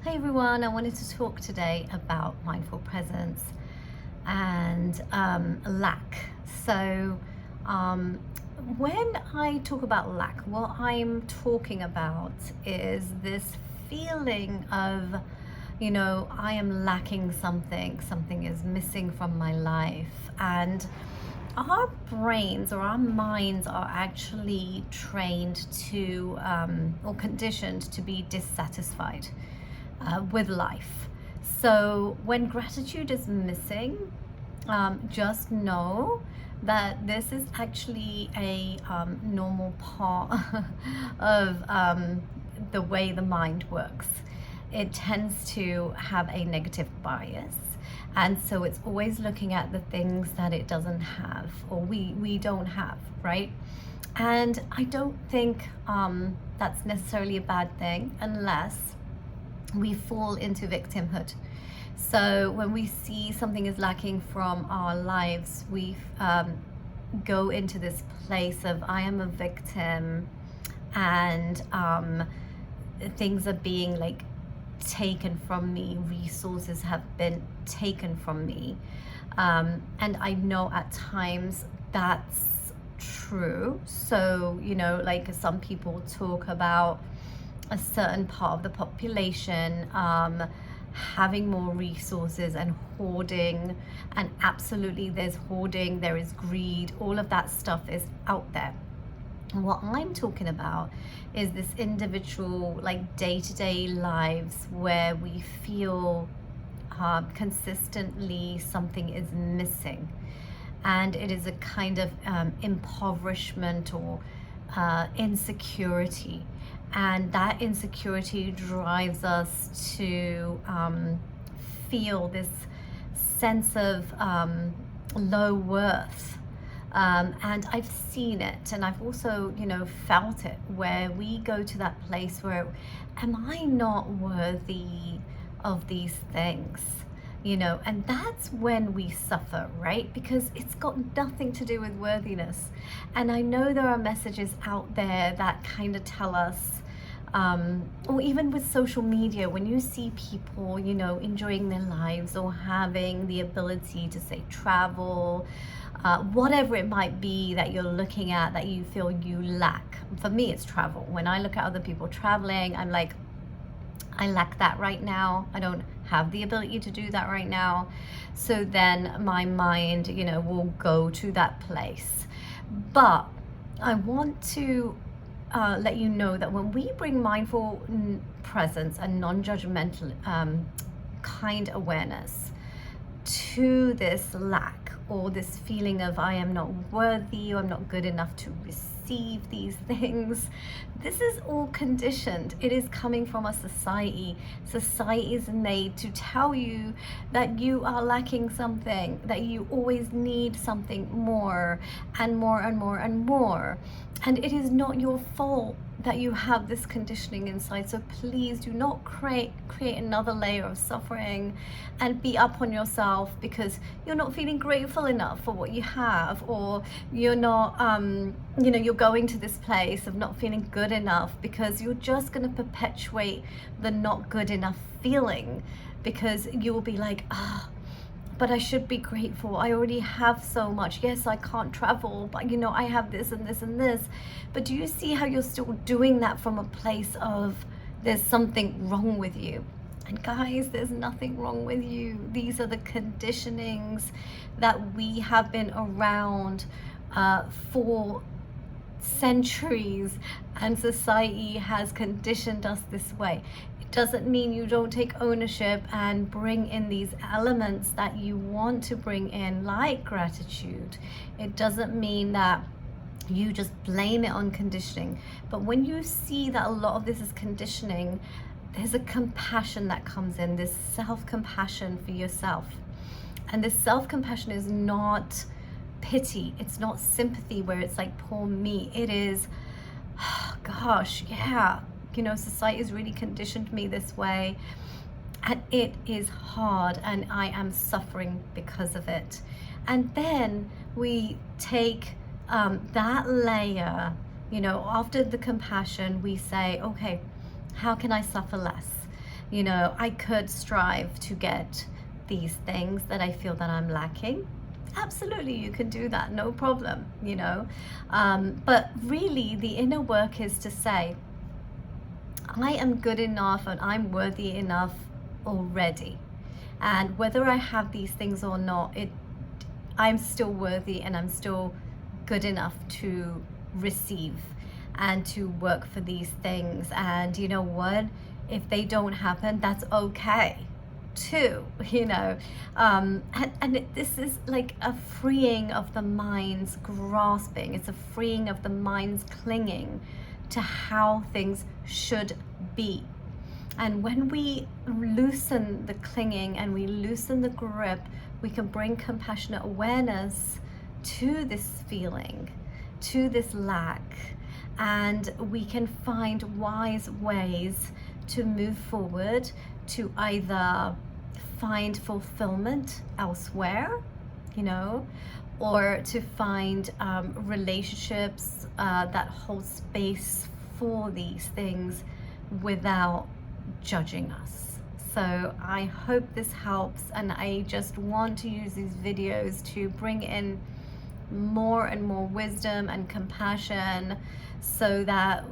Hey everyone, I wanted to talk today about mindful presence and lack. So, um, when I talk about lack, what I'm talking about is this feeling of, I am lacking something, something is missing from my life. And our brains or our minds are actually trained to or conditioned to be dissatisfied with life. So when gratitude is missing, just know that this is actually a normal part of the way the mind works. It tends to have a negative bias. And so it's always looking at the things that it doesn't have or we don't have, right? And I don't think that's necessarily a bad thing unless we fall into victimhood. So when we see something is lacking from our lives, we go into this place of I am a victim, and things are being like taken from me, resources have been taken from me. And I know at times that's true. So, like some people talk about a certain part of the population having more resources and hoarding, and absolutely there's hoarding, there is greed, all of that stuff is out there. And what I'm talking about is this individual, like day-to-day lives where we feel consistently something is missing, and it is a kind of impoverishment or insecurity, and that insecurity drives us to feel this sense of low worth. And I've seen it, and I've also, felt it, where we go to that place where, am I not worthy of these things? And that's when we suffer, right? Because it's got nothing to do with worthiness. And I know there are messages out there that kind of tell us, or even with social media, when you see people, enjoying their lives or having the ability to, say, travel, whatever it might be that you're looking at that you feel you lack. For me, it's travel. When I look at other people traveling, I'm like, I lack that right now. I don't have the ability to do that right now. So then my mind, will go to that place. But I want to let you know that when we bring mindful presence and non-judgmental kind awareness to this lack or this feeling of I am not worthy or I'm not good enough to receive these things, this is all conditioned. It is coming from a society. Society is made to tell you that you are lacking something, that you always need something more and more and more and more. And it is not your fault that you have this conditioning inside. So please do not create another layer of suffering and beat up on yourself because you're not feeling grateful enough for what you have, or you're not you're going to this place of not feeling good enough, because you're just going to perpetuate the not good enough feeling, because you will be like, but I should be grateful. I already have so much. Yes, I can't travel, but I have this and this and this. But do you see how you're still doing that from a place of there's something wrong with you? And guys, there's nothing wrong with you. These are the conditionings that we have been around for centuries, and society has conditioned us this way. Doesn't mean you don't take ownership and bring in these elements that you want to bring in, like gratitude. It doesn't mean that you just blame it on conditioning. But when you see that a lot of this is conditioning, there's a compassion that comes in, this self-compassion for yourself. And this self-compassion is not pity, it's not sympathy where it's like, poor me. It is, oh, gosh, yeah, society has really conditioned me this way, and it is hard, and I am suffering because of it. And then we take that layer, after the compassion, we say, okay, how can I suffer less? You know, I could strive to get these things that I feel that I'm lacking. Absolutely, you can do that, no problem, you know. But really, the inner work is to say, I am good enough and I'm worthy enough already. And whether I have these things or not, I'm still worthy and I'm still good enough to receive and to work for these things. And you know what? If they don't happen, that's okay too, you know. This is like a freeing of the mind's grasping. It's a freeing of the mind's clinging to how things should be. And when we loosen the clinging and we loosen the grip, we can bring compassionate awareness to this feeling, to this lack, and we can find wise ways to move forward, to either find fulfillment elsewhere, you know, or to find relationships that hold space for these things without judging us. So I hope this helps, and I just want to use these videos to bring in more and more wisdom and compassion so that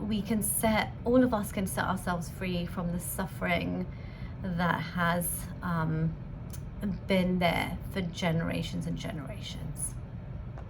all of us can set ourselves free from the suffering that has been there for generations and generations.